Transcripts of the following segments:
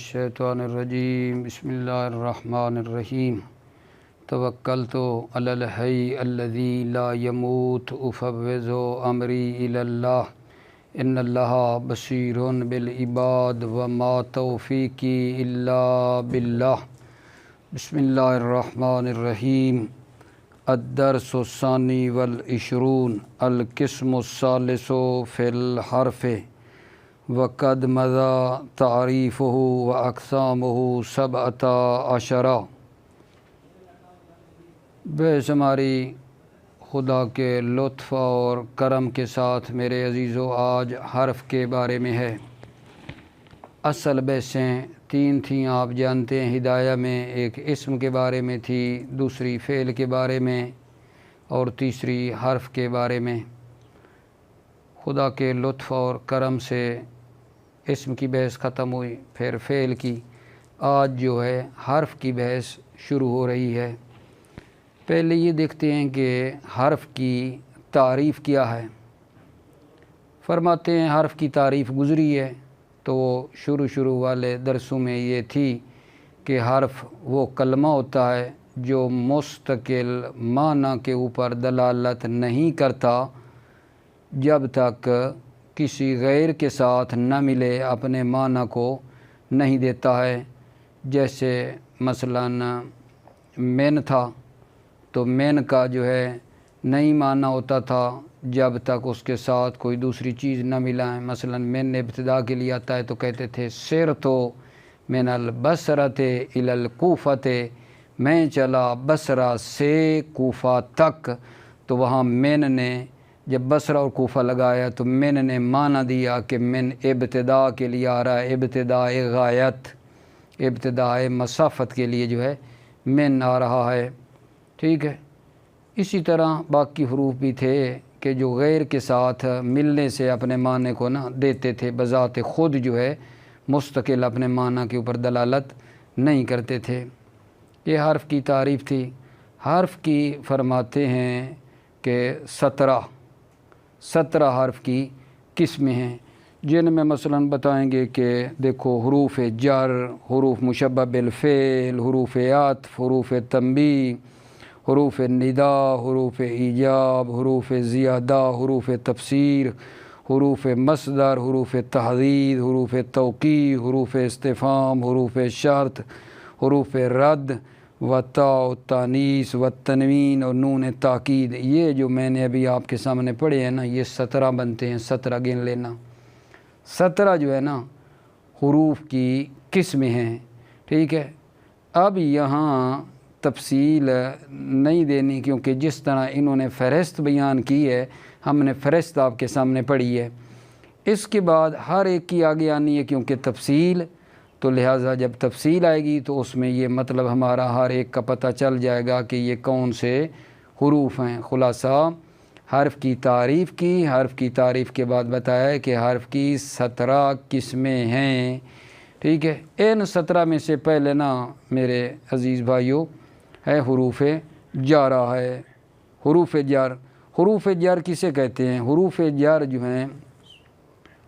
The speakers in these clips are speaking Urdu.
الشیطان الرجیم بسم اللہ الرحمن الرحیم توکلت علی الحی الذی لا یموت افوض امری الی اللہ ان اللہ بصیر بالعباد وما توفیقی الا باللہ بسم اللہ الرحمن الرحیم الدرس الثانی والعشرون القسم الثالث فی الحرف وقد مضى تعریفہ واقسامہ سبعۃ عشرہ۔ بحث ہماری خدا کے لطف اور کرم کے ساتھ میرے عزیزو آج حرف کے بارے میں ہے۔ اصل بحثیں تین تھیں، آپ جانتے ہیں۔ ہدایہ میں ایک اسم کے بارے میں تھی، دوسری فعل کے بارے میں اور تیسری حرف کے بارے میں۔ خدا کے لطف اور کرم سے اسم کی بحث ختم ہوئی، پھر فعل کی، آج جو ہے حرف کی بحث شروع ہو رہی ہے۔ پہلے یہ دیکھتے ہیں کہ حرف کی تعریف کیا ہے۔ فرماتے ہیں حرف کی تعریف گزری ہے، تو شروع والے درسوں میں یہ تھی کہ حرف وہ کلمہ ہوتا ہے جو مستقل معنی کے اوپر دلالت نہیں کرتا جب تک کسی غیر کے ساتھ نہ ملے، اپنے معنی کو نہیں دیتا ہے۔ جیسے مثلاً من تھا تو من کا جو ہے نہیں معنی ہوتا تھا جب تک اس کے ساتھ کوئی دوسری چیز نہ ملائیں۔ مثلاً من ابتدا کے لیے آتا ہے تو کہتے تھے سرت من البصرۃ الی الکوفۃ، میں چلا بصرہ سے کوفہ تک، تو وہاں من نے جب بصرہ اور کوفہ لگایا تو من نے معنی دیا کہ من ابتدا کے لیے آ رہا ہے، ابتداء غایت، ابتداء مسافت کے لیے جو ہے من آ رہا ہے۔ ٹھیک ہے، اسی طرح باقی حروف بھی تھے کہ جو غیر کے ساتھ ملنے سے اپنے معنی کو نہ دیتے تھے، بذات خود جو ہے مستقل اپنے معنی کے اوپر دلالت نہیں کرتے تھے۔ یہ حرف کی تعریف تھی۔ حرف کی فرماتے ہیں کہ 17 حرف کی قسمیں ہیں، جن میں مثلاً بتائیں گے کہ دیکھو حروف جر، حروف مشبہ بالفعل، حروف عطف، حروف تنبیہ، حروف ندا، حروف ایجاب، حروف زیادہ، حروف تفسیر، حروف مصدر، حروف تحدید، حروف توقیع، حروف استفہام، حروف شرط، حروف رد و تاء التانیث و تنوین اور نون تاکید۔ یہ جو میں نے ابھی آپ کے سامنے پڑھے ہیں نا، یہ 17 بنتے ہیں۔ 17 گن لینا، 17 جو ہے نا حروف کی قسمیں ہیں۔ ٹھیک ہے، اب یہاں تفصیل نہیں دینی، کیونکہ جس طرح انہوں نے فہرست بیان کی ہے، ہم نے فہرست آپ کے سامنے پڑھی ہے۔ اس کے بعد ہر ایک کی آگے آنی ہے، کیونکہ تفصیل، تو لہٰذا جب تفصیل آئے گی تو اس میں یہ مطلب ہمارا ہر ایک کا پتہ چل جائے گا کہ یہ کون سے حروف ہیں۔ خلاصہ حرف کی تعریف کی، حرف کی تعریف کے بعد بتایا کہ حرف کی 17 قسمیں ہیں۔ ٹھیک ہے، ان 17 میں سے پہلے نا میرے عزیز بھائیوں ہے حروف جارہ ہے۔ حروف جر، حروف جر کسے کہتے ہیں؟ حروف جر جو ہیں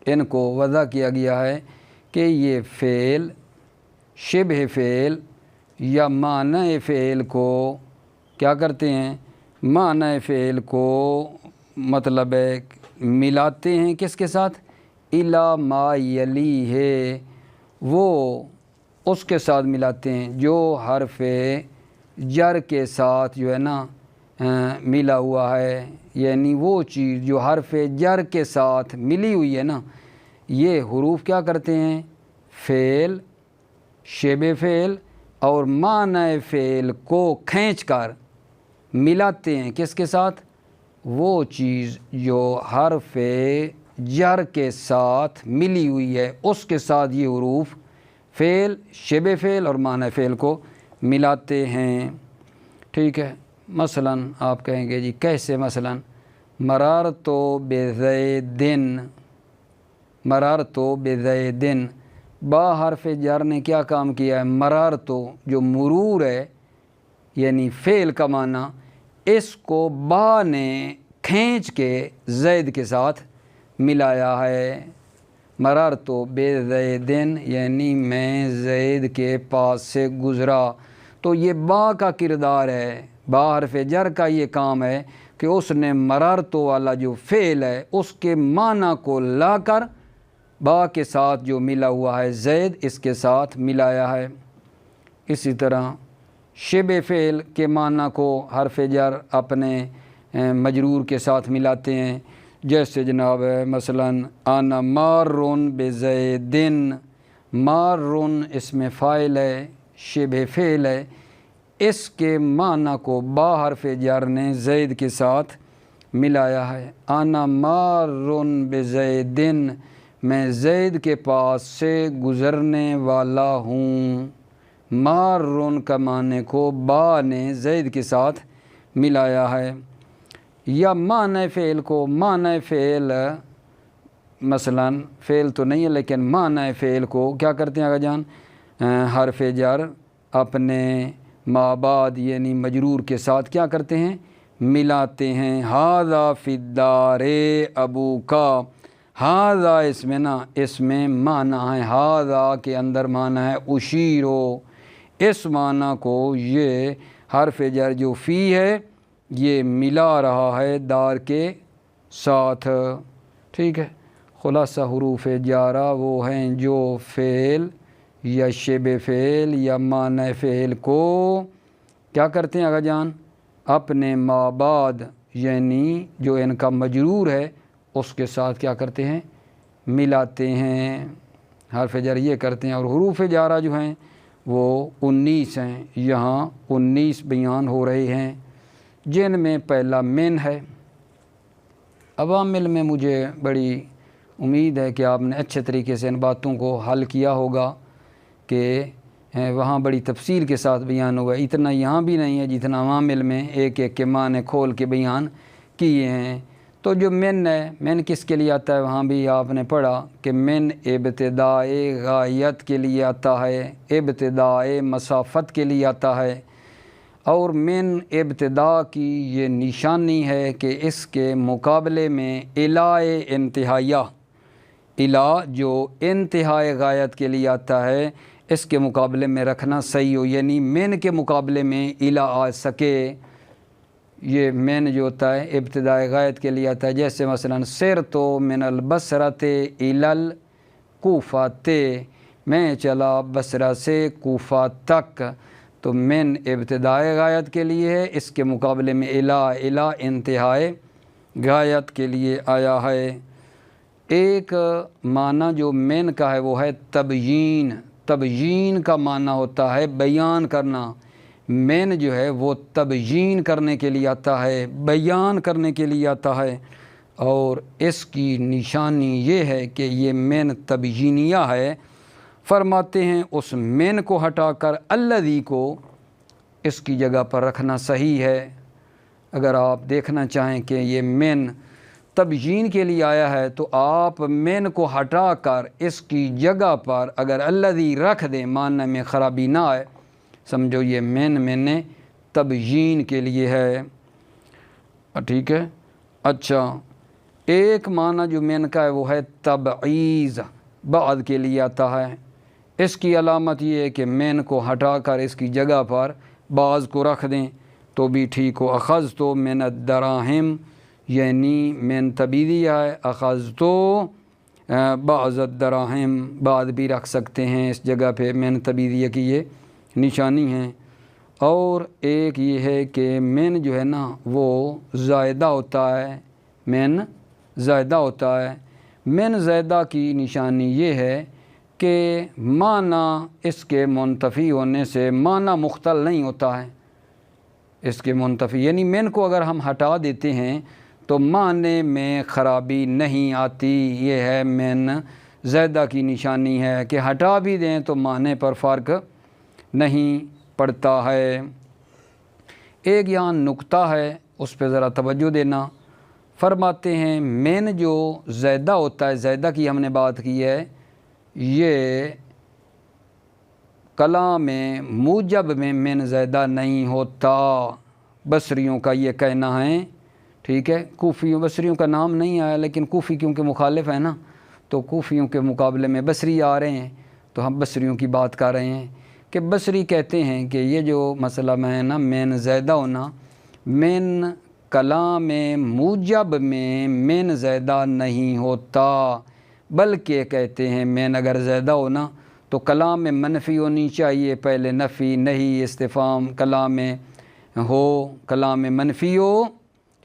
ان کو وضع کیا گیا ہے کہ یہ فعل، شبہ فعل یا معنی فعل کو کیا کرتے ہیں؟ معنی فعل کو مطلب ہے ملاتے ہیں کس کے ساتھ؟ الی ما یلی ہے، وہ اس کے ساتھ ملاتے ہیں جو حرف جر کے ساتھ جو ہے نا ملا ہوا ہے، یعنی وہ چیز جو حرف جر کے ساتھ ملی ہوئی ہے نا، یہ حروف کیا کرتے ہیں؟ فعل، شبہ فعل اور معنی فعل کو کھینچ کر ملاتے ہیں کس کے ساتھ؟ وہ چیز جو حرف جر کے ساتھ ملی ہوئی ہے اس کے ساتھ یہ حروف فعل، شبہ فعل اور معنی فعل کو ملاتے ہیں۔ ٹھیک ہے، مثلاً آپ کہیں گے جی کیسے؟ مثلاً مررت بزیدن، مررت بزیدن، با حرف جر نے کیا کام کیا ہے؟ مررت جو مرور ہے یعنی فعل کا معنی، اس کو با نے کھینچ کے زید کے ساتھ ملایا ہے۔ مرر تو بے زیدن یعنی میں زید کے پاس سے گزرا، تو یہ با کا کردار ہے، با حرف جر کا یہ کام ہے کہ اس نے مرر تو والا جو فعل ہے اس کے معنی کو لا کر با کے ساتھ جو ملا ہوا ہے زید اس کے ساتھ ملایا ہے۔ اسی طرح شبہ فعل کے معنی کو حرف جر اپنے مجرور کے ساتھ ملاتے ہیں، جیسے جناب مثلاً انا مارٌ بزیدن، مارٌ اس میں فاعل ہے، شبہ فعل ہے، اس کے معنی کو با حرف جر نے زید کے ساتھ ملایا ہے۔ انا مارٌ بزیدن، میں زید کے پاس سے گزرنے والا ہوں، مارٌ کا معنی کو با نے زید کے ساتھ ملایا ہے۔ یا معنی فعل کو، معنی فعل مثلاً فعل تو نہیں ہے لیکن معنی فعل کو کیا کرتے ہیں آقا جان؟ حرف جر اپنے ما بعد یعنی مجرور کے ساتھ کیا کرتے ہیں؟ ملاتے ہیں۔ ھذا فی الدار ابوکا، ھذا اس میں اس میں معنی ہے، ھذا کے اندر معنی ہے اشیرو، اس معنی کو یہ حرف جر جو فی ہے یہ ملا رہا ہے دار کے ساتھ، ٹھیک ہے۔ خلاصہ حروف جارہ وہ ہیں جو فعل یا شبہ فعل یا معنی فعل کو کیا کرتے ہیں آقا جان؟ اپنے ما بعد یعنی جو ان کا مجرور ہے اس کے ساتھ کیا کرتے ہیں؟ ملاتے ہیں، حرف جر یہ کرتے ہیں۔ اور حروف جارہ جو ہیں وہ 19 ہیں، یہاں 19 بیان ہو رہے ہیں، جن میں پہلا من ہے۔ عوامل میں مجھے بڑی امید ہے کہ آپ نے اچھے طریقے سے ان باتوں کو حل کیا ہوگا کہ وہاں بڑی تفصیل کے ساتھ بیان ہوا، اتنا یہاں بھی نہیں ہے جتنا عوامل میں ایک ایک کے معنی کھول کے بیان کیے ہیں۔ تو جو من ہے، من کس کے لیے آتا ہے؟ وہاں بھی آپ نے پڑھا کہ من ابتدائے غایت کے لیے آتا ہے، ابتدائے مسافت کے لیے آتا ہے، اور من ابتدا کی یہ نشانی ہے کہ اس کے مقابلے میں الائے انتہائیہ، الا جو انتہائے غایت کے لیے آتا ہے اس کے مقابلے میں رکھنا صحیح ہو، یعنی من کے مقابلے میں الا آ سکے۔ یہ من جو ہوتا ہے ابتدائے غایت کے لیے آتا ہے، جیسے مثلاً سرتو من البصرۃ الی الکوفۃ، میں چلا بصرہ سے کوفہ تک، تو من ابتدائے غایت کے لیے ہے، اس کے مقابلے میں الا انتہائے غایت کے لیے آیا ہے۔ ایک معنی جو من کا ہے وہ ہے تبیین، تبیین کا معنی ہوتا ہے بیان کرنا، من جو ہے وہ تبیین کرنے کے لیے آتا ہے، بیان کرنے کے لیے آتا ہے، اور اس کی نشانی یہ ہے کہ یہ من تبیینیہ ہے۔ فرماتے ہیں اس من کو ہٹا کر الذی کو اس کی جگہ پر رکھنا صحیح ہے۔ اگر آپ دیکھنا چاہیں کہ یہ من تبیین کے لیے آیا ہے تو آپ من کو ہٹا کر اس کی جگہ پر اگر الذی رکھ دیں، معنی میں خرابی نہ آئے، سمجھو یہ من تبیین کے لیے ہے، ٹھیک ہے۔ اچھا، ایک معنی جو من کا ہے وہ ہے تبعیض، بعد کے لیے آتا ہے۔ اس کی علامت یہ ہے کہ من کو ہٹا کر اس کی جگہ پر بعض کو رکھ دیں تو بھی ٹھیک ہو۔ اخذتو من الدراہم یعنی من تبعیضیہ ہے، اخذتو بعض الدراہم، بعد بھی رکھ سکتے ہیں اس جگہ پہ، من تبعیضیہ کی یہ نشانی ہے۔ اور ایک یہ ہے کہ من جو ہے نا وہ زائدہ ہوتا ہے، من زائدہ ہوتا ہے۔ من زائدہ کی نشانی یہ ہے کہ معنی اس کے منتفی ہونے سے معنی مختل نہیں ہوتا ہے، اس کے منتفی یعنی من کو اگر ہم ہٹا دیتے ہیں تو معنی میں خرابی نہیں آتی، یہ ہے من زائدہ کی نشانی ہے کہ ہٹا بھی دیں تو معنی پر فرق نہیں پڑتا ہے۔ ایک یہاں نکتہ ہے اس پہ ذرا توجہ دینا۔ فرماتے ہیں من جو زائدہ ہوتا ہے، زائدہ کی ہم نے بات کی ہے، یہ کلام میں موجب میں من زائدہ نہیں ہوتا، بصریوں کا یہ کہنا ہے، ٹھیک ہے۔ کوفیوں بصریوں کا نام نہیں آیا لیکن کوفی کیونکہ مخالف ہے نا تو کوفیوں کے مقابلے میں بصری آ رہے ہیں، تو ہم بصریوں کی بات کر رہے ہیں کہ بصری کہتے ہیں کہ یہ جو مسئلہ میں نا مین زائدہ ہونا، مین کلام موجب میں مین زائدہ نہیں ہوتا، بلکہ کہتے ہیں مین اگر زائدہ ہونا تو کلام میں منفی ہونی چاہیے، پہلے نفی نہیں استفہام کلام میں ہو، کلام میں منفی ہو،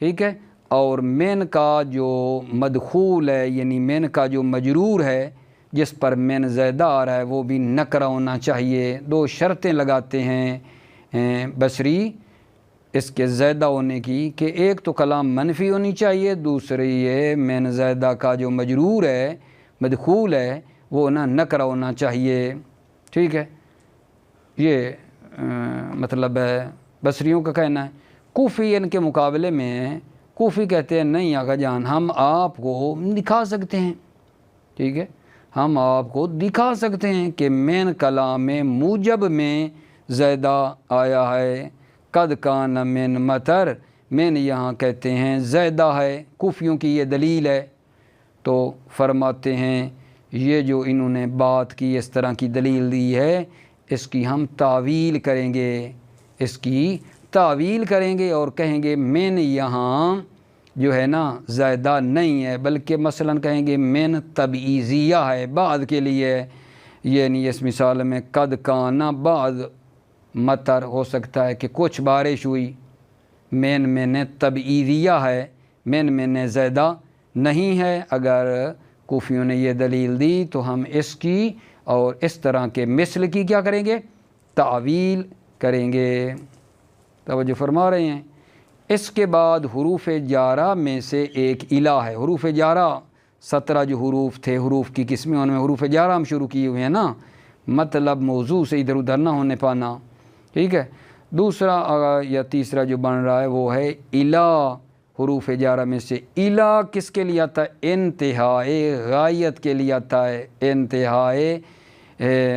ٹھیک ہے، اور مین کا جو مدخول ہے یعنی مین کا جو مجرور ہے جس پر مین زائدہ آ رہا ہے وہ بھی نکرہ ہونا چاہیے۔ دو شرطیں لگاتے ہیں بصری اس کے زائدہ ہونے کی کہ ایک تو کلام منفی ہونی چاہیے، دوسری یہ مین زائدہ کا جو مجرور ہے مدخول ہے وہ نا نکرہ ہونا چاہیے، ٹھیک ہے، یہ مطلب ہے بصریوں کا کہنا ہے۔ کوفی ان کے مقابلے میں کوفی کہتے ہیں نہیں آقا جان، ہم آپ کو دکھا سکتے ہیں، ٹھیک ہے، ہم آپ کو دکھا سکتے ہیں کہ مین کلام موجب میں زائدہ آیا ہے، قد کان من مطر، مین یہاں کہتے ہیں زائدہ ہے، کوفیوں کی یہ دلیل ہے۔ تو فرماتے ہیں یہ جو انہوں نے بات کی اس طرح کی دلیل دی ہے اس کی ہم تعویل کریں گے، اس کی تعویل کریں گے اور کہیں گے مین یہاں جو ہے نا زائدہ نہیں ہے، بلکہ مثلا کہیں گے مین تبعیضیہ ہے، بعد کے لیے، یعنی اس مثال میں قد کانا بعد مطر ہو سکتا ہے کہ کچھ بارش ہوئی، مین میں تبعیضیہ ہے، مین میں زائدہ نہیں ہے۔ اگر کوفیوں نے یہ دلیل دی تو ہم اس کی اور اس طرح کے مثل کی کیا کریں گے؟ تعویل کریں گے۔ توجہ فرما رہے ہیں؟ اس کے بعد حروف جارہ میں سے ایک الہ ہے۔ حروف جارہ 17 جو حروف تھے، حروف کی قسمیں، ان میں حروف جارہ ہم شروع کیے ہوئے ہیں نا، مطلب موضوع سے ادھر ادھر نہ ہونے پانا، ٹھیک ہے۔ دوسرا یا تیسرا جو بن رہا ہے وہ ہے الہ، حروف جارہ میں سے الہ کس کے لیے آتا ہے؟ انتہائے غایت کے لیے آتا ہے، انتہائے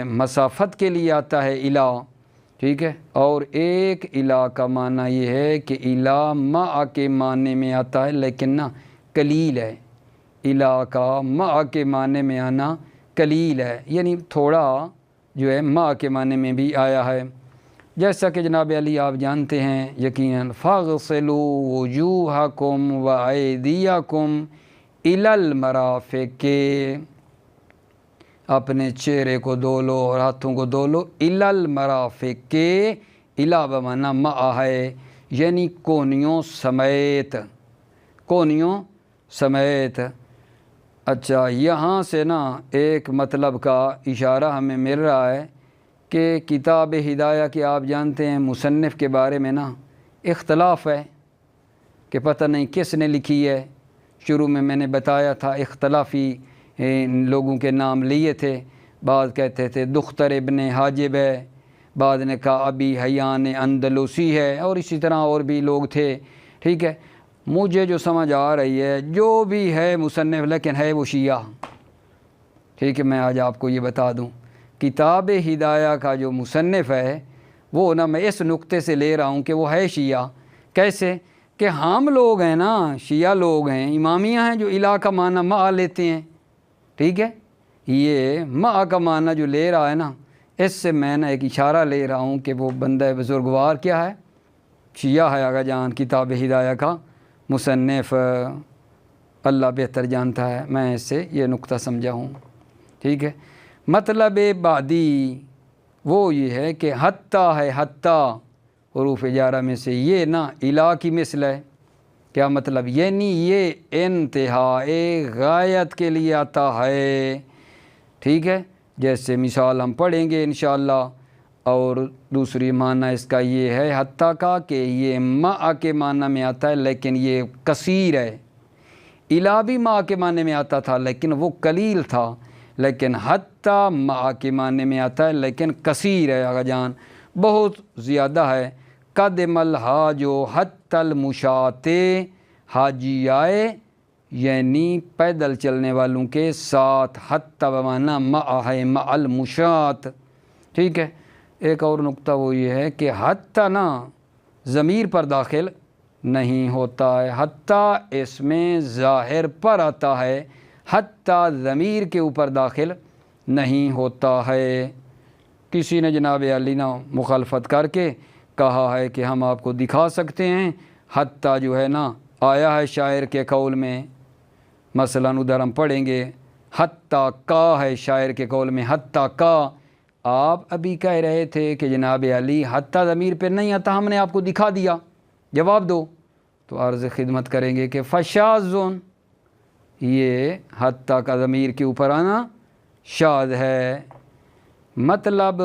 مسافت کے لیے آتا ہے الہ، ٹھیک ہے۔ اور ایک الہ کا معنی یہ ہے کہ الہ مع کے معنی میں آتا ہے لیکن نا قلیل ہے، الہ کا مع کے معنی میں آنا قلیل ہے، یعنی تھوڑا جو ہے مع کے معنی میں بھی آیا ہے، جیسا کہ جناب علی آپ جانتے ہیں یقیناً فاغسلوا وجوہکم وایدیکم الی المرافق، اپنے چہرے کو دھو لو اور ہاتھوں کو دھو لو، الی المرافق، الی بمعنی مع ہے، یعنی کونیوں سمیت، کونیوں سمیت۔ اچھا، یہاں سے نا ایک مطلب کا اشارہ ہمیں مل رہا ہے کہ کتاب ہدایہ کے آپ جانتے ہیں مصنف کے بارے میں نا اختلاف ہے کہ پتہ نہیں کس نے لکھی ہے۔ شروع میں نے بتایا تھا اختلافی لوگوں کے نام لیے تھے، بعض کہتے تھے دختر ابن حاجب ہے، بعض نے کہا ابی حیان اندلسی ہے، اور اسی طرح اور بھی لوگ تھے، ٹھیک ہے۔ مجھے جو سمجھ آ رہی ہے جو بھی ہے مصنف لیکن ہے وہ شیعہ، ٹھیک ہے۔ میں آج آپ کو یہ بتا دوں کتاب ہدایہ کا جو مصنف ہے وہ نا میں اس نقطے سے لے رہا ہوں کہ وہ ہے شیعہ۔ کیسے کہ ہم لوگ ہیں نا، شیعہ لوگ ہیں، امامیہ ہیں جو الہ کا معنی مع لیتے ہیں، ٹھیک ہے۔ یہ مع کا معنی جو لے رہا ہے نا، اس سے میں نے ایک اشارہ لے رہا ہوں کہ وہ بندہ بزرگوار کیا ہے؟ شیعہ ہے آقا جان، کتاب ہدایہ کا مصنف، اللہ بہتر جانتا ہے، میں اس سے یہ نقطہ سمجھا ہوں، ٹھیک ہے۔ مطلب بعدی وہ یہ ہے کہ حتیٰ ہے، حتیٰ حروف جارہ میں سے یہ نا الہ کی مثل ہے۔ کیا مطلب؟ یعنی یہ انتہائے غایت کے لیے آتا ہے، ٹھیک ہے۔ جیسے مثال ہم پڑھیں گے انشاءاللہ، اور دوسری معنی اس کا یہ ہے حتیٰ کا کہ یہ مع کے معنی میں آتا ہے لیکن یہ کثیر ہے۔ الہ بھی مع کے معنی میں آتا تھا لیکن وہ قلیل تھا، لیکن حتیٰ مع کے معنی میں آتا ہے لیکن کثیر ہے آقا جان، بہت زیادہ ہے۔ قدم الحاج حتی المشاۃ، حاجی آئے یعنی پیدل چلنے والوں کے ساتھ، حتی بمعنی مع ہے، مع المشاۃ، ٹھیک ہے۔ ایک اور نقطہ وہ یہ ہے کہ حتی نا ضمیر پر داخل نہیں ہوتا ہے، حتی اس میں ظاہر پر آتا ہے، حتیٰ ضمیر کے اوپر داخل نہیں ہوتا ہے۔ کسی نے جناب علی نا مخالفت کر کے کہا ہے کہ ہم آپ کو دکھا سکتے ہیں، حتیٰ جو ہے نا آیا ہے شاعر کے قول میں، مثلاً ادھر ہم پڑھیں گے حتیٰ کا ہے شاعر کے قول میں، حتیٰ کا۔ آپ ابھی کہہ رہے تھے کہ جناب علی حتیٰ ضمیر پہ نہیں آتا، ہم نے آپ کو دکھا دیا، جواب دو۔ تو عرض خدمت کریں گے کہ فشاذن، یہ حتیٰ کا ضمیر کے اوپر آنا شاذ ہے۔ مطلب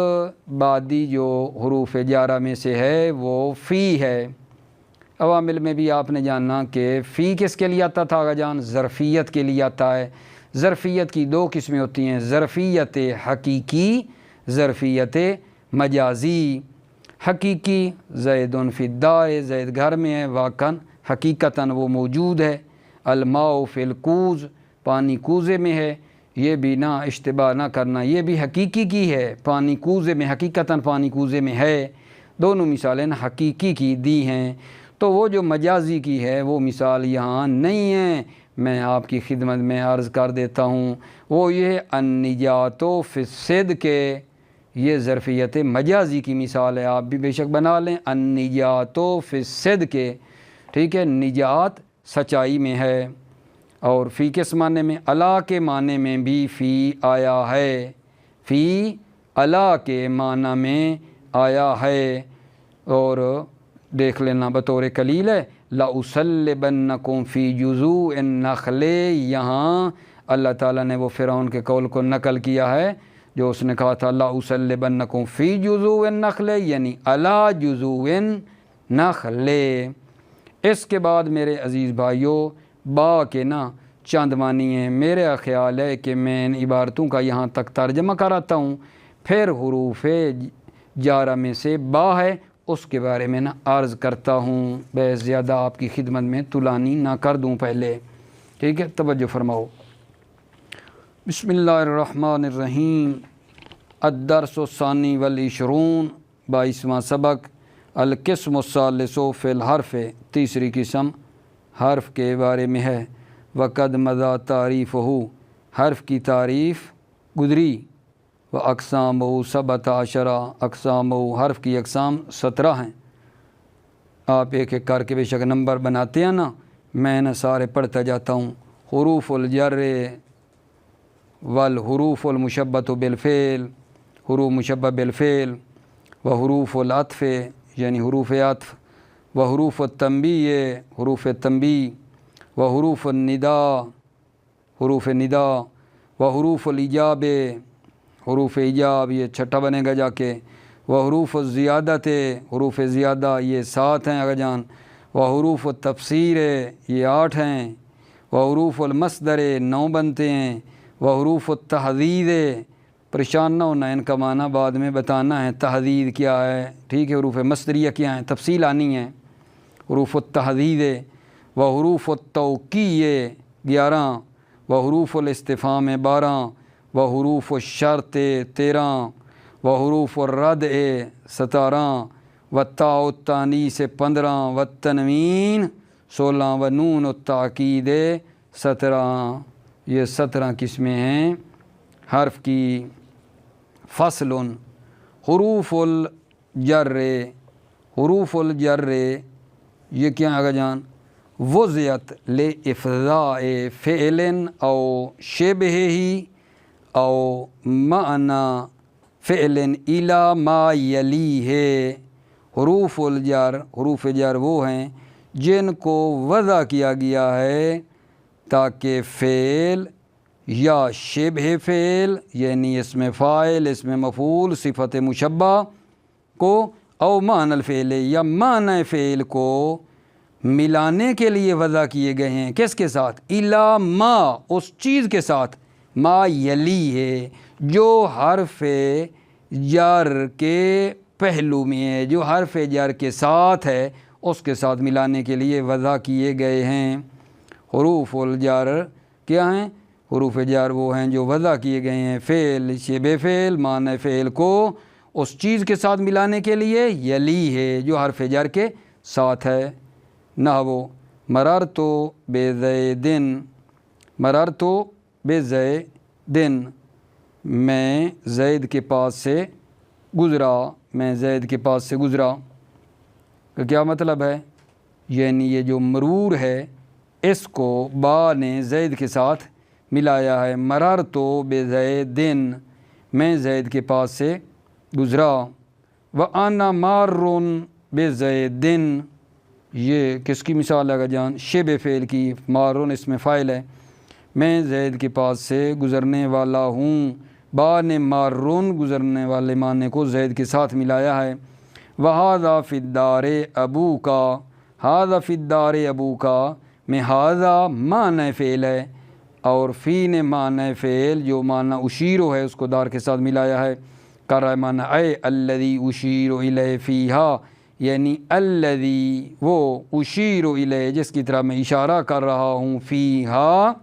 بعدی جو حروف جارہ میں سے ہے وہ فی ہے۔ عوامل میں بھی آپ نے جاننا کہ فی کس کے لیے آتا تھا آغا جان؟ ظرفیت کے لیے آتا ہے۔ ظرفیت کی دو قسمیں ہوتی ہیں، ظرفیت حقیقی، ظرفیت مجازی۔ حقیقی زید فی الدار، زید گھر میں ہے، واقعاً حقیقتاً وہ موجود ہے۔ الماء فی الکوز، پانی کوزے میں ہے، یہ بھی نہ اشتباہ نہ کرنا، یہ بھی حقیقی کی ہے، پانی کوزے میں، حقیقتاً پانی کوزے میں ہے۔ دونوں مثالیں حقیقی کی دی ہیں، تو وہ جو مجازی کی ہے وہ مثال یہاں نہیں ہے۔ میں آپ کی خدمت میں عرض کر دیتا ہوں، وہ یہ النجات فی الصدق، یہ ظرفیت مجازی کی مثال ہے، آپ بھی بے شک بنا لیں، النجات فی الصدق، ٹھیک ہے، نجات سچائی میں ہے۔ اور فی کس معنی میں؟ الا کے معنی میں بھی فی آیا ہے، فی الا کے معنی میں آیا ہے۔ اور دیکھ لینا بطور کلیل ہے، لَأُصَلِّبَنَّكُمْ فِي جُذُوعِ النَّخْلِ، یہاں اللہ تعالیٰ نے وہ فرعون کے قول کو نقل کیا ہے جو اس نے کہا تھا لَأُصَلِّبَنَّكُمْ فِي جُذُوعِ النَّخْلِ، یعنی عَلَى جُذُوعِ النَّخْلِ۔ اس کے بعد میرے عزیز بھائیوں با کے نا چند معنی ہیں، میرا خیال ہے کہ میں ان عبارتوں کا یہاں تک ترجمہ کراتا ہوں، پھر حروف جارہ میں سے با ہے اس کے بارے میں عرض کرتا ہوں، بے زیادہ آپ کی خدمت میں طولانی نہ کر دوں پہلے، ٹھیک ہے، توجہ فرماؤ۔ بسم اللہ الرحمن الرحیم۔ الدرس الثانی والعشرون، 22واں سبق، القسم الثالث فی الحرف، تیسری قسم حرف کے بارے میں ہے۔ وقد مضی تعریفہ، حرف کی تعریف گزری۔ و اقسامہ سبعۃ عشرہ، اقسامہ، حرف کی اقسام 17 ہیں۔ آپ ایک ایک کر کے بے شک نمبر بناتے ہیں نا، میں نہ سارے پڑھتا جاتا ہوں۔ حروف الجر والحروف المشبۃ بالفعل، حروف مشبہ بالفعل، و حروف العطف یعنی حروف عطف، و حروف التنبیہ، حروف تنبیہ، و حروف النداء، حروف نداء، و حروف الایجاب، حروف ایجاب، یہ چھٹا بنے گا جا کے، و حروف الزیادت، حروف زیادہ یہ 7 ہیں اگر جان، و حروف التفسیر یہ 8 ہیں، و حروف المصدر 9 بنتے ہیں، و حروف التحدید، پریشان نہ ہونا، ان کا معنی بعد میں بتانا ہے، تحدید کیا ہے، ٹھیک ہے، حروف مصدریہ کیا ہیں، تفصیل آنی ہے۔ حروف التحدید، و حروف التوقیع 11، و حروف الاستفہام 12، و حروف الشرط 13، و حروف الردع 17، و تاء التانیث 15، و التنوین 16، و نون التاکید 17۔ یہ 17 قسمیں ہیں حرف کی۔ فصل، حروف الجر، حروف الجر یہ کیا آگا جان؟ وضعت لافضاء فعل او شبہہ او معنی فعل الی ما یلیہ۔ حروف الجر، حروف جر وہ ہیں جن کو وضع کیا گیا ہے تاکہ فعل یا شبہ فعل یعنی اسم فاعل، اسم مفعول، صفت مشبہ کو، او معنی الفعل یا معنی فعل کو ملانے کے لیے وضع کیے گئے ہیں۔ کس کے ساتھ؟ الا ما، اس چیز کے ساتھ، ما یلی ہے جو حرف جر کے پہلو میں ہے، جو حرف جر کے ساتھ ہے اس کے ساتھ ملانے کے لیے وضع کیے گئے ہیں۔ حروف الجر کیا ہیں؟ حروف جر وہ ہیں جو وضع کیے گئے ہیں فعل، شبہ فعل، معنی فعل کو اس چیز کے ساتھ ملانے کے لیے، یلی ہے جو حرف جر کے ساتھ ہے۔ نحو مررت بزید، مررت بزیدن، میں زید کے پاس سے گزرا، میں زید کے پاس سے گزرا کا کیا مطلب ہے؟ یعنی یہ جو مرور ہے اس کو با نے زید کے ساتھ ملایا ہے، مررت بزیدن، میں زید کے پاس سے گزرا، وانا مار بزیدن، یہ کس کی مثال ہے جان؟ شبہ فعل کی، مارون اس میں فاعل ہے، میں زید کے پاس سے گزرنے والا ہوں، با نے مارون گزرنے والے معنی کو زید کے ساتھ ملایا ہے، وہذا فی الدار ابو کا، ہذا فی الدار ابو کا میں ہذا معنی فعل ہے اور فی نے معنی فعل جو معنی اشیرو ہے اس کو دار کے ساتھ ملایا ہے، کر رہا ہے معنی اے الذی اشیر الیہ فیہا، یعنی الذی وہ اشیر الیہ جس کی طرح میں اشارہ کر رہا ہوں، فیہا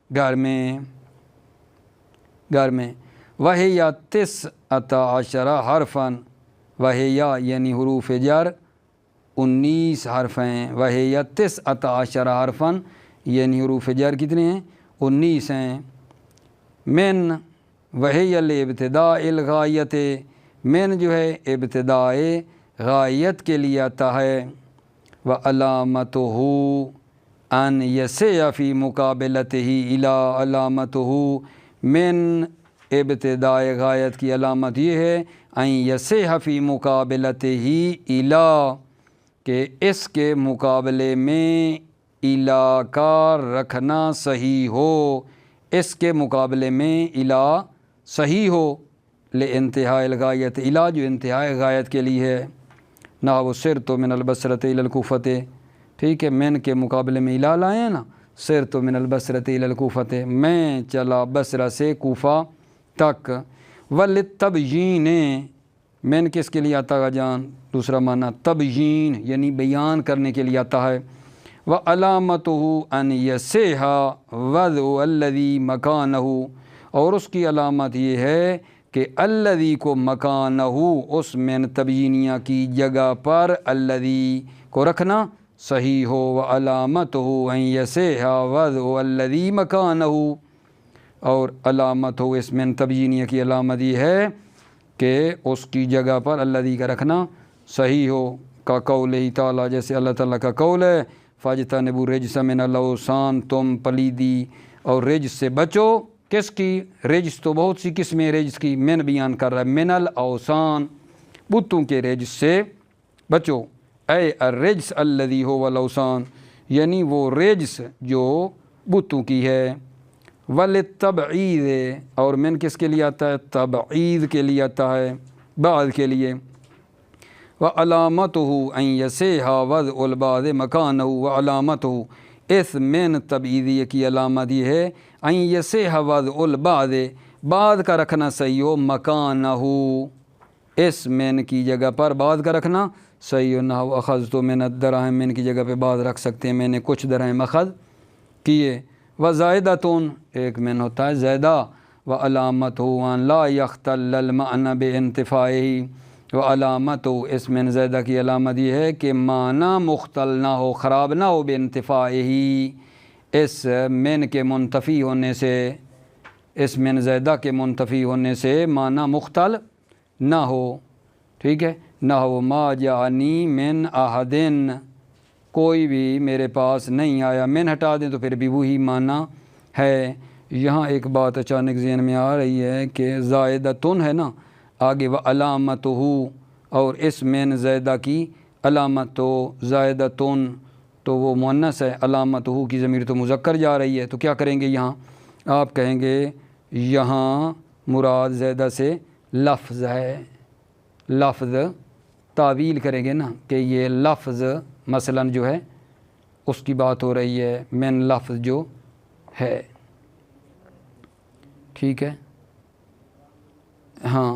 گھر میں، گھر میں، وہی تسعۃ عشر حرفاً، وہی یعنی حروف جر 19 حرف ہیں، وہی تسعۃ عشر حرفاً یعنی حروف جر کتنے ہیں؟ 19 ہیں، من وہی الابتداء الغایت، من جو ہے ابتداء غایت کے لیے آتا ہے، وعلامتہ ان یسع فی مقابلتہ الی، علامتہ من ابتداء غایت کی علامت یہ ہے ان یسع فی مقابلتہ الی، کہ اس کے مقابلے میں الی کا رکھنا صحیح ہو، اس کے مقابلے میں الی صحیح ہو، لانتہاء الغایت، الی جو انتہاء غایت کے لیے ہے، نحو سرت من البصرۃ الی الکوفۃ، ٹھیک ہے، من کے مقابلے میں الی لائے ہیں نا، سرت من البصرۃ الی الکوفۃ، میں چلا بصرہ سے کوفہ تک، وللتبیین، من کس کے لیے آتا ہے جان؟ دوسرا معنی تبیین یعنی بیان کرنے کے لیے آتا ہے، وعلامتہ ان یسع وضع الذی مکانہ، اور اس کی علامت یہ ہے کہ الذی کو مکانہ، اس من تبیینیہ کی جگہ پر الذی کو رکھنا صحیح ہو، وعلامتہ ان یسع وضع الذی مکانہ، اور علامت ہو اس من تبیینیہ کی علامت یہ ہے کہ اس کی جگہ پر الذی کا رکھنا صحیح ہو، کا قول ہی تعالیٰ، جیسے اللہ تعالیٰ کا قول ہے، فاجتنبوا الرجس من الاوثان، تم پلیدی اور رجس سے بچو، کس کی؟ رجس تو بہت سی قسمیں رجس کی، من بیان کر رہا ہے، من الاوثان، بتوں کے رجس سے بچو، اے الرجس الذی هو الاوثان، یعنی وہ رجس جو بتوں کی ہے، وللتبعید، اور من کس کے لیے آتا ہے؟ تبعید کے لیے آتا ہے، بعد کے لیے، وعلامتہ ان یسع وضع البعض مکانہ، وعلامتہ اس من تبعیدیہ کی علامت یہ ہے ان یسع وضع البعض، بعد کا رکھنا صحیح ہو، مکانہ اس من کی جگہ پر بعد کا رکھنا صحیح ہو، نحو اخذت من الدراہم، من کی جگہ پہ بعد رکھ سکتے ہیں، میں نے کچھ درہم اخذ کیے، وزائدۃ ایک من ہوتا ہے زیادہ، وعلامتہ ان لا یختل المعنی بانتفاعہ، وعلامتہ اس من زیادہ کی علامت یہ ہے کہ معنی مختل نہ ہو، خراب نہ ہو، بانتفاعہ اس من کے منتفی ہونے سے، اس من زیادہ کے منتفی ہونے سے معنی مختل نہ ہو، ٹھیک ہے، نہ ہو ما جانی من احدن، کوئی بھی میرے پاس نہیں آیا، من ہٹا دیں تو پھر بھی وہی معنی ہے۔ یہاں ایک بات اچانک ذہن میں آ رہی ہے کہ زائدتن ہے نا، آگے وعلامتہ، اور اس من زائدہ کی علامت تو زائدتن تو وہ مؤنث ہے، علامتہ کی ضمیر تو مذکر جا رہی ہے، تو کیا کریں گے یہاں؟ آپ کہیں گے یہاں مراد زائدہ سے لفظ ہے، لفظ تعویل کریں گے نا کہ یہ لفظ مثلا جو ہے اس کی بات ہو رہی ہے، من لفظ جو ہے، ٹھیک ہے، ہاں،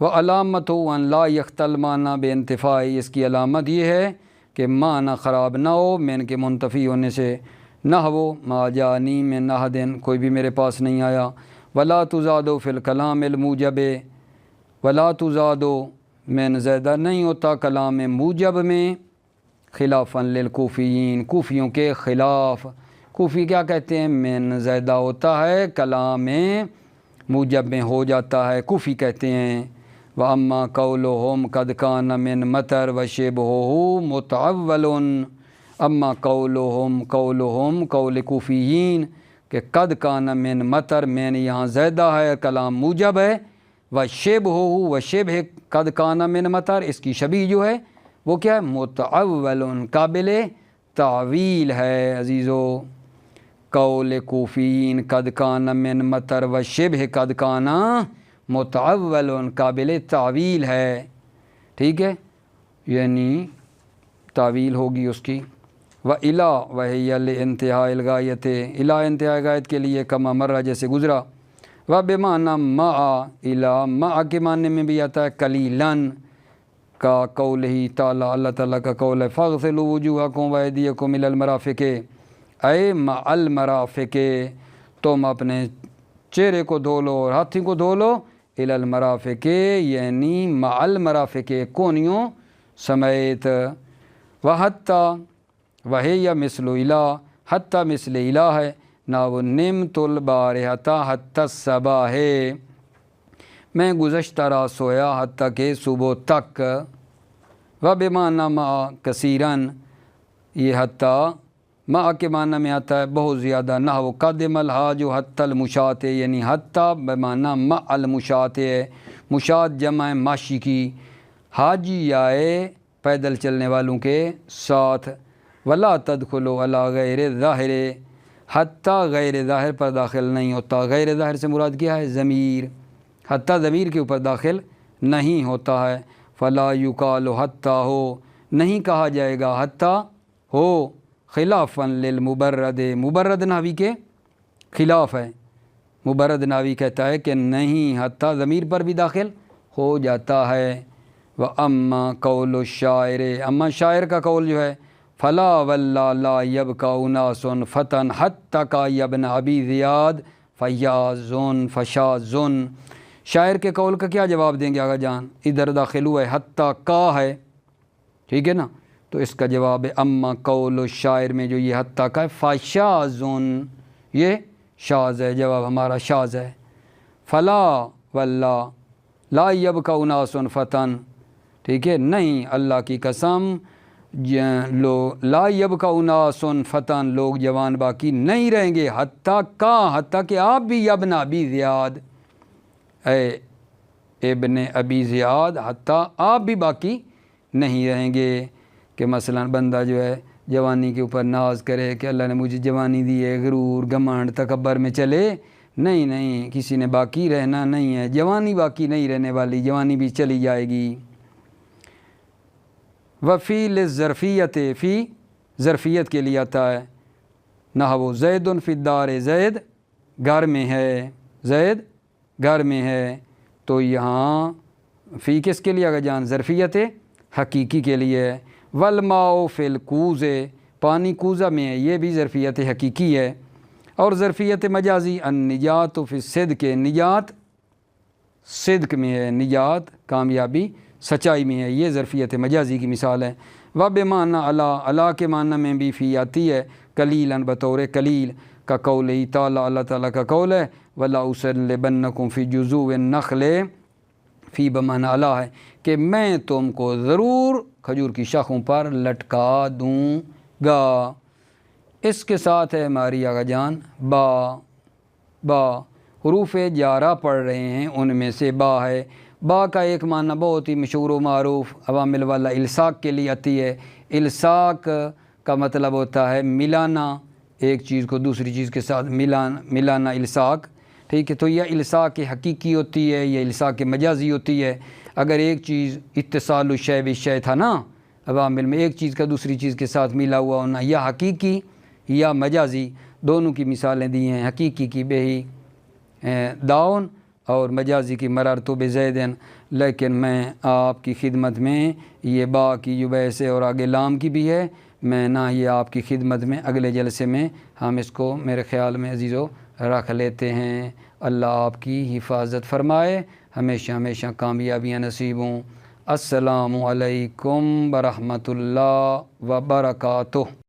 وعلامتہ ان لا یختل معنی بانتفاع، اس کی علامت یہ ہے کہ معنی خراب نہ ہو من کے منتفی ہونے سے، نحو ما جانی من احد، کوئی بھی میرے پاس نہیں آیا، ولا تزادوا فی الکلام الموجب، ولا تزادوا من زیادہ نہیں ہوتا کلام موجب میں، خلافاً للکوفیین، کوفیوں کے خلاف، کوفی کیا کہتے ہیں؟ من زیادہ ہوتا ہے کلام میں موجب میں ہو جاتا ہے، کوفی کہتے ہیں۔ وَأَمَّا قَوْلُهُمْ قَدْ كَانَ مِن مَطَرٍ وَشِبْهُهُ مُتَعَوَّلٌ۔ اما قولہم قول کوفیین کہ قد کان من مطر، میں یہاں زیادہ ہے کلام موجب ہے، وشبہ قد کان من مطر، اس کی شبیہ جو ہے وہ کیا ہے؟ متعول، قابل تعویل ہے۔ عزیزو قول کوفیین قد کان من مطر وشبہ قد کان متعول، قابل تعویل ہے، ٹھیک ہے، یعنی تعویل ہوگی اس کی۔ وَإِلَىٰ وَهِيَ لِانْتِهَاءِ الْغَایَةِ، الہ انتہاء غایت کے لیے، کما مرہ جیسے گزرا۔ وَبِمَعْنَى مَعَ، الہ مع کے معنی میں بھی آتا ہے قلیلاً، کا قول ہی تعالیٰ، اللہ تعالیٰ کا قول ہے فَاغْسِلُوا وُجُوهَكُمْ وَأَيْدِيَكُمْ إِلَى الْمَرَافِقِ، اے مع المرافق، تم اپنے چہرے کو دھو لو اور ہاتھی کو دھو لو، إِلَى الْمَرَافِقِ یعنی مع المرافق، کونیوں سمیت۔ وَحَتَّى وَهِيَ مِثْلُ الہ، حتیٰ مثل الہ ہے، ناو نِمْتُ الْبَارِحَةَ حَتَّى الصَّبَاحِ، میں گزشتہ رات سویا حتیٰ کہ صبح تک۔ وَبِمَعْنَى مَعَ کثیراً، یہ حتیٰ مع کے معنی میں آتا ہے بہت زیادہ، نحو قدم الحاج حتیٰ المشاة، یعنی حتیٰ بمعنی مع المشاة ہے، مشاة جمع ماشی کی، حاجی آئے پیدل چلنے والوں کے ساتھ۔ ولا تدخلوا علی غیر ظاہر، حتیٰ غیر ظاہر پر داخل نہیں ہوتا، غیر ظاہر سے مراد کیا ہے؟ ضمیر، حتیٰ ضمیر کے اوپر داخل نہیں ہوتا ہے۔ فلا یقال حتیٰ ہو، نہیں کہا جائے گا حتیٰ ہو، خلافاً للمبرد، مبرد نحوی کے خلاف ہے، مبرد نحوی کہتا ہے کہ نہیں، حتیٰ ضمیر پر بھی داخل ہو جاتا ہے۔ وَأَمَّا قَوْلُ الشَّاعِرِ، اما شاعر کا قول جو ہے، فلا واللہ لا یبقى اناس فتن حتى ابن ابی زیاد فیاض فشاذ، شاعر کے قول کا کیا جواب دیں گے آقا جان؟ ادھر داخل ہوا ہے، حتیٰ کا ہے، ٹھیک ہے نا، تو اس کا جواب ہے اما قول الشاعر میں جو یہ حتیٰ کا ہے، فشاذ، یہ شاذ ہے، جواب ہمارا شاذ ہے۔ فلا واللہ لا یبقى اناس فتن، ٹھیک ہے، نہیں، اللہ کی قسم، لا یبقى اناس فتن، لوگ جوان باقی نہیں رہیں گے، حتیٰ کہ آپ بھی ابن ابی زیاد، اے ابن ابی زیاد، حتیٰ آپ بھی باقی نہیں رہیں گے۔ کہ مثلا بندہ جو ہے جوانی کے اوپر ناز کرے کہ اللہ نے مجھے جوانی دی ہے، غرور گھمنڈ تکبر میں چلے، نہیں، کسی نے باقی رہنا نہیں ہے، جوانی باقی نہیں رہنے والی، جوانی بھی چلی جائے گی۔ وفی للظرفیت، فی ظرفیت کے لیے آتا ہے، نحو زید فی الدار، زید گھر میں ہے، زید گھر میں ہے، تو یہاں فی کس کے لیے آگا جان؟ ظرفیت حقیقی کے لیے ہے۔ والماء فی الکوز، پانی کوزہ میں ہے، یہ بھی ظرفیت حقیقی ہے۔ اور ظرفیت مجازی، النجات فی الصدق، نجات صدق میں ہے، نجات کامیابی سچائی میں ہے، یہ ظرفیت مجازی کی مثال ہے۔ وبمعنی علی کے معنی میں بھی فی آتی ہے، قلیلاً بطور قلیل، کا قول ہی تعالیٰ، اللہ تعالیٰ کا قول ہے، ولا اصلبنکم فی جذوع النخل، فی بمعنی علی ہے کہ میں تم کو ضرور کھجور کی شاخوں پر لٹکا دوں گا۔ اس کے ساتھ ہے ہماری آقا جان با حروف جارہ پڑھ رہے ہیں، ان میں سے با ہے۔ با کا ایک معنی بہت ہی مشہور و معروف عوامل والا الصاق کے لیے آتی ہے۔ الصاق کا مطلب ہوتا ہے ملانا، ایک چیز کو دوسری چیز کے ساتھ ملانا الصاق، ٹھیک ہے، تو یہ الصاق حقیقی ہوتی ہے، یہ الصاق مجازی ہوتی ہے۔ اگر ایک چیز اتصال الشیء بالشیء تھا نا، عوامل میں ایک چیز کا دوسری چیز کے ساتھ ملا ہوا ہونا، یا حقیقی یا مجازی، دونوں کی مثالیں دی ہیں، حقیقی کی بہی داؤن اور مجازی کی مررتو بزیدن۔ لیکن میں آپ کی خدمت میں یہ با کی جو بحث ہے اور آگے لام کی بھی ہے، میں نہ یہ آپ کی خدمت میں اگلے جلسے میں ہم اس کو میرے خیال میں عزیزو رکھ لیتے ہیں۔ اللہ آپ کی حفاظت فرمائے، ہمیشہ کامیابیاں نصیب ہوں۔ السلام علیکم ورحمۃ اللہ وبرکاتہ۔